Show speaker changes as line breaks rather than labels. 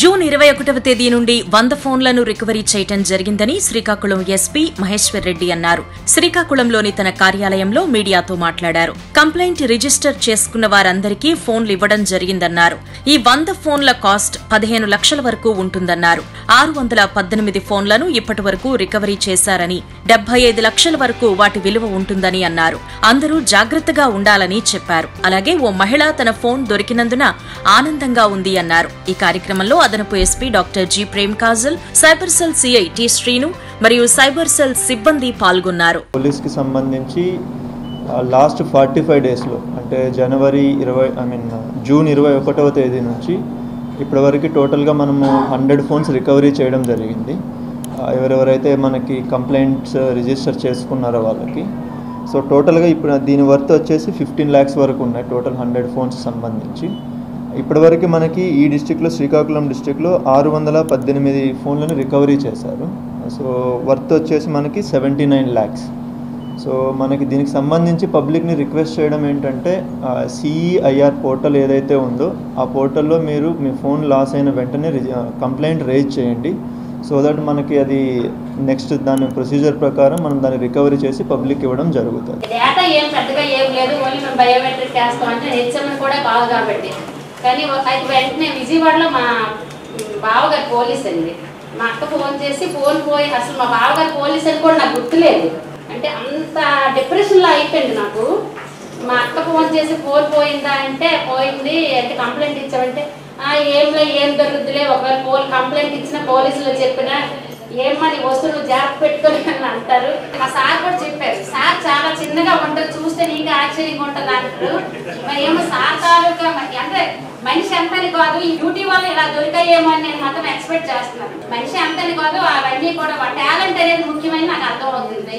June 21వ తేదీ నుండి 100 ఫోన్లను రికవరీ చేయటం జరిగిందని శ్రీకాకుళం ఎస్పీ మహేశ్వర్ రెడ్డి అన్నారు. శ్రీకాకుళంలోని తన కార్యాలయంలో మీడియాతో మాట్లాడారు. కంప్లైంట్ రిజిస్టర్ చేసుకున్న వారందరికీ ఫోన్లు ఇవ్వడం జరిగిందన్నారు. ఈ 100 ఫోన్ల కాస్ట్ 15 లక్షల వరకు ఉంటుందన్నారు. 618 ఫోన్లను ఇప్పటి వరకు రికవరీ చేశారని, 75 లక్షల వరకు వాటి విలువ ఉంటుందని అన్నారు. అందరూ జాగ్రత్తగా ఉండాలని చెప్పారు. అలాగే ఓ మహిళ తన ఫోన్ దొరికినందున ఆనందంగా ఉంది అన్నారు. ఈ కార్యక్రమంలో అదనపు SP doctor G Prem Kajal, cyber cell CI T Srinu మరియు సైబర్ సెల్ సిబ్బంది పాల్గొన్నారు.
పోలీస్ కి సంబంధించి లాస్ట్ 45 డేస్ లో అంటే జూన్ 21వ తేదీ నుంచి ఇప్పటివరకు టోటల్గా మనము 100 ఫోన్స్ రికవరీ చేయడం జరిగింది. ఎవరెవరైతే మనకి కంప్లైంట్స్ రిజిస్టర్ చేసుకున్నారో వాళ్ళకి. సో టోటల్గా ఇప్పుడు దీని వర్త్ వచ్చేసి 15 lakhs వరకు ఉన్నాయి టోటల్ 100 ఫోన్స్ సంబంధించి. ఇప్పటివరకు మనకి ఈ డిస్టిక్లో, శ్రీకాకుళం డిస్టిక్లో 618 ఫోన్లను రికవరీ చేశారు. సో వర్త్ వచ్చేసి మనకి 79 lakhs. సో మనకి దీనికి సంబంధించి పబ్లిక్ని రిక్వెస్ట్ చేయడం ఏంటంటే సిఈఐఆర్ పోర్టల్ ఏదైతే ఉందో ఆ పోర్టల్లో మీరు మీ ఫోన్ లాస్ అయిన వెంటనే కంప్లైంట్ రేజ్ చేయండి. సో దట్ మనకి అది నెక్స్ట్ దాని ప్రొసీజర్ ప్రకారం మనం దాన్ని రికవరీ చేసి పబ్లిక్ ఇవ్వడం జరుగుతుంది.
డేటా ఏం పెద్దగా ఏం లేదు, ఓన్లీ మేము బయోమెట్రిక్ చేస్తామంటే హెచ్ఎంని కూడా కాదు కాబట్టి. కానీ అయితే వెంటనే విజయవాడలో మా బావగారు పోలీస్ అండి, మా అక్క ఫోన్ చేసి ఫోన్ పోయి అసలు మా బావగారు పోలీస్ అని కూడా నాకు గుర్తులేదు. అంటే అంత డిప్రెషన్లో అయిపోయింది నాకు. మా అక్క ఫోన్ చేసి ఫోన్ పోయిందా అంటే పోయింది అంటే కంప్లైంట్ ఇచ్చామంటే ఏం దొరుకుతులే, ఒకవేళ కంప్లైంట్ ఇచ్చిన పోలీసులు చెప్పినా ఏమని వస్తువులు జాగ్రత్త పెట్టుకొని అని అంటారు. మా సార్ కూడా చెప్పారు, సార్ చాలా చిన్నగా ఉంటుంది చూస్తే నీకు ఆశ్చర్యంగా ఉంటుంది అంటారు. మరి ఏమో సార్ తాలూకా అంటే మనిషి అంతని కాదు, ఈ డ్యూటీ వల్ల ఇలా దొరికాయేమో అని నేను మాత్రం ఎక్స్పెక్ట్ చేస్తున్నాను. మనిషి అంతని కాదు, అవన్నీ కూడా టాలెంట్ అనేది ముఖ్యమైన నాకు అర్థం అవుతుంది.